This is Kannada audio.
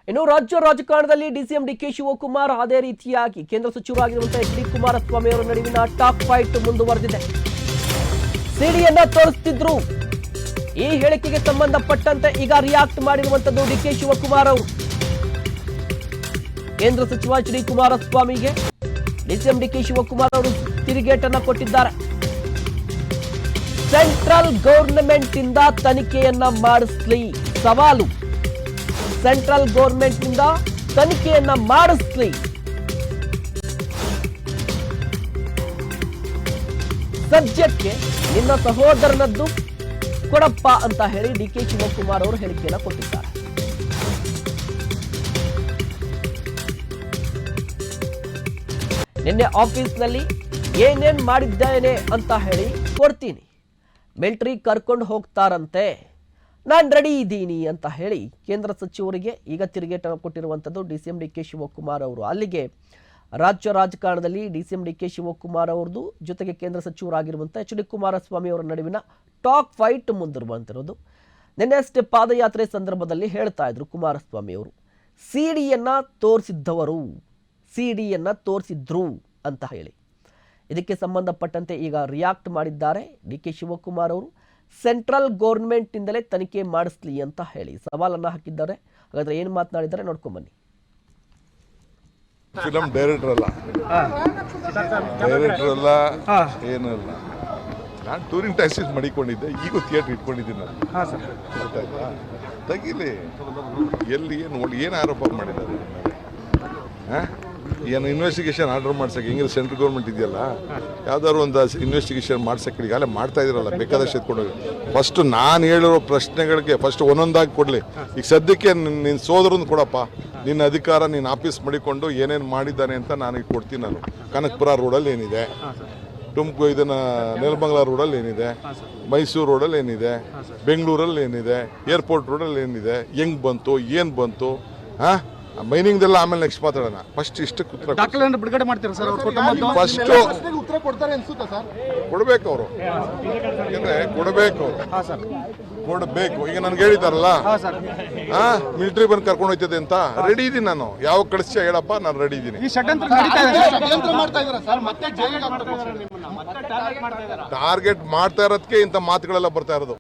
ಇನ್ನು ರಾಜ್ಯ ರಾಜಕಾರಣದಲ್ಲಿ ಡಿಸಿಎಂ ಡಿಕೆ ಶಿವಕುಮಾರ್ ಅದೇ ರೀತಿಯಾಗಿ ಕೇಂದ್ರ ಸಚಿವರಾಗಿರುವಂತಹ ಎಚ್ ಡಿ ಕುಮಾರಸ್ವಾಮಿ ಅವರ ನಡುವಿನ ಟಾಪ್ ಫೈಟ್ ಮುಂದುವರೆದಿದೆ. ಸಿಡಿಯನ್ನ ತೋರಿಸುತ್ತಿದ್ರು. ಈ ಹೇಳಿಕೆಗೆ ಸಂಬಂಧಪಟ್ಟಂತೆ ಈಗ ರಿಯಾಕ್ಟ್ ಮಾಡಿರುವಂತದ್ದು ಡಿಕೆ ಶಿವಕುಮಾರ್ ಅವರು. ಕೇಂದ್ರ ಸಚಿವ ಎಚ್ ಡಿ ಕುಮಾರಸ್ವಾಮಿಗೆ ಡಿಸಿಎಂ ಡಿಕೆ ಶಿವಕುಮಾರ್ ಅವರು ತಿರುಗೇಟನ್ನ ಕೊಟ್ಟಿದ್ದಾರೆ. ಸೆಂಟ್ರಲ್ ಗವರ್ನಮೆಂಟ್ ಇಂದ ತನಿಖೆಯನ್ನ ಮಾಡಿಸ್ಲಿ ಸವಾಲು. ಸೆಂಟ್ರಲ್ ಗವರ್ನಮೆಂಟ್ ಇಂದ ತನಿಖೆಯನ್ನ ಮಾಡಿಸ್ಲಿ. ಸದ್ಯಕ್ಕೆ ನಿನ್ನ ಸಹೋದರನದ್ದು ಕೊಡಪ್ಪ ಅಂತ ಹೇಳಿ ಡಿಕೆ ಶಿವಕುಮಾರ್ ಅವರು ಹೇಳಿಕೆಯನ್ನ ಕೊಟ್ಟಿದ್ದಾರೆ. ನಿನ್ನೆ ಆಫೀಸ್ನಲ್ಲಿ ಏನೇನ್ ಮಾಡಿದ್ದೇನೆ ಅಂತ ಹೇಳಿ ಕೊಡ್ತೀನಿ. ಮಿಲಿಟರಿ ಕರ್ಕೊಂಡು ಹೋಗ್ತಾರಂತೆ, ನಾನು ರೆಡಿ ಇದ್ದೀನಿ ಅಂತ ಹೇಳಿ ಕೇಂದ್ರ ಸಚಿವರಿಗೆ ಈಗ ತಿರುಗೇಟ ಕೊಟ್ಟಿರುವಂಥದ್ದು ಡಿಸಿಎಂ ಡಿಕೆ ಶಿವಕುಮಾರ್ ಅವರು. ಅಲ್ಲಿಗೆ ರಾಜ್ಯ ರಾಜಕಾರಣದಲ್ಲಿ ಡಿಸಿಎಂ ಡಿಕೆ ಶಿವಕುಮಾರ್ ಅವ್ರದ್ದು ಜೊತೆಗೆ ಕೇಂದ್ರ ಸಚಿವರಾಗಿರುವಂಥ ಎಚ್ ಡಿ ಕುಮಾರಸ್ವಾಮಿ ಅವರ ನಡುವಿನ ಟಾಕ್ ಫೈಟ್ ಮುಂದಿರುವಂತಿರೋದು. ನಿನ್ನೆ ಅಷ್ಟೇ ಪಾದಯಾತ್ರೆ ಸಂದರ್ಭದಲ್ಲಿ ಹೇಳ್ತಾ ಇದ್ರು ಕುಮಾರಸ್ವಾಮಿ ಅವರು, ಸಿಡಿಯನ್ನ ತೋರಿಸಿದ್ದವರು, ಸಿಡಿಯನ್ನ ತೋರಿಸಿದ್ರು ಅಂತ ಹೇಳಿ. ಇದಕ್ಕೆ ಸಂಬಂಧಪಟ್ಟಂತೆ ಈಗ ರಿಯಾಕ್ಟ್ ಮಾಡಿದ್ದಾರೆ ಡಿ ಕೆ ಶಿವಕುಮಾರ್ ಅವರು. ಸೆಂಟ್ರಲ್ ಗೌರ್ಮೆಂಟ್ ಇಂದಲೇ ತನಿಖೆ ಮಾಡಿಸ್ಲಿ ಅಂತ ಹೇಳಿ ಸವಾಲನ್ನ ಹಾಕಿದ್ದಾರೆ. ಹಾಗಾದ್ರೆ ಏನು ಮಾತನಾಡಿದ್ದಾರೆ ನೋಡ್ಕೊಂಡ್ ಬನ್ನಿ. ಫಿಲಂ ಡೈರೆಕ್ಟರ್ ಅಲ್ಲ, ಏನೂ ಇಲ್ಲ. ನಾನು ಟೂರಿಂಗ್ ಟ್ಯಾಕ್ಸೀಸ್ ಮಾಡಿಕೊಂಡಿದ್ದೆ, ಈಗ ಥಿಯೇಟರ್ ಇಟ್ಕೊಂಡಿದ್ದೀನಿ ನಾನು. ಗೊತ್ತಾಯ್ತಾ? ತೆಗೀಲಿ, ಎಲ್ಲಿ ಏನು ಆರೋಪ ಮಾಡಿದ್ದಾರೆ? ಏನು ಇನ್ವೆಸ್ಟಿಗೇಷನ್ ಆರ್ಡರ್ ಮಾಡ್ಸಕ್ಕೆ ಹೆಂಗಿದ್ರೆ ಸೆಂಟ್ರಲ್ ಗೌರ್ಮೆಂಟ್ ಇದೆಯಲ್ಲ, ಯಾವ್ದಾದ್ರು ಒಂದು ಇನ್ವೆಸ್ಟಿಗೇಷನ್ ಮಾಡ್ಸಕ್ಕೆ ಈಗಾಗಲೇ ಮಾಡ್ತಾ ಇದ್ದೀರಲ್ಲ, ಬೇಕಾದಷ್ಟು ಎತ್ಕೊಂಡೋಗಿ. ಫಸ್ಟ್ ನಾನು ಹೇಳಿರೋ ಪ್ರಶ್ನೆಗಳಿಗೆ ಫಸ್ಟ್ ಒಂದೊಂದಾಗಿ ಕೊಡಲಿ. ಈಗ ಸದ್ಯಕ್ಕೆ ನಿನ್ನ ಸೋದರನ್ನು ಕೊಡಪ್ಪ, ನಿನ್ನ ಅಧಿಕಾರ ನೀನು ಆಫೀಸ್ ಮಾಡಿಕೊಂಡು ಏನೇನು ಮಾಡಿದ್ದಾನೆ ಅಂತ ನನಗೆ ಕೊಡ್ತೀನಿ. ನಾನು ಕನಕಪುರ ರೋಡಲ್ಲಿ ಏನಿದೆ, ಇದನ್ನು ನೆಲಮಂಗಲ ರೋಡಲ್ಲಿ ಏನಿದೆ, ಮೈಸೂರು ರೋಡಲ್ಲಿ ಏನಿದೆ, ಬೆಂಗಳೂರಲ್ಲಿ ಏನಿದೆ, ಏರ್ಪೋರ್ಟ್ ರೋಡಲ್ಲಿ ಏನಿದೆ, ಹೆಂಗೆ ಬಂತು, ಏನು ಬಂತು, ಮೈನಿಂಗ್ದೆಲ್ಲ ಆಮೇಲೆ ನೆಕ್ಸ್ಟ್ ಮಾತಾಡೋಣ. ಫಸ್ಟ್ ಇಷ್ಟಕ್ಕೆ ಉತ್ತರ ಬಿಡುಗಡೆ ಮಾಡ್ತೀರಾ ಸರ್? ಫಸ್ಟ್ ಉತ್ತರ ಕೊಡ್ತಾರೆ ಅನ್ಸುತ್ತಾ ಸರ್? ಕೊಡ್ಬೇಕು ಅವರು, ಯಾಕಂದ್ರೆ ಕೊಡಬೇಕು, ಕೊಡಬೇಕು. ಈಗ ನನ್ಗೆ ಹೇಳಿದಾರಲ್ಲ, ಮಿಲಿಟರಿ ಬಂದು ಕರ್ಕೊಂಡು ಹೋಗ್ತದೆ ಅಂತ, ರೆಡಿ ಇದೀನಿ ನಾನು. ಯಾವಾಗ ಕಳಿಸ್ತೀಯ ಹೇಳಪ್ಪ, ನಾನು ರೆಡಿ ಇದ್ದೀನಿ. ಟಾರ್ಗೆಟ್ ಮಾಡ್ತಾ ಇರೋದಕ್ಕೆ ಇಂಥ ಮಾತುಗಳೆಲ್ಲ ಬರ್ತಾ ಇರೋದು.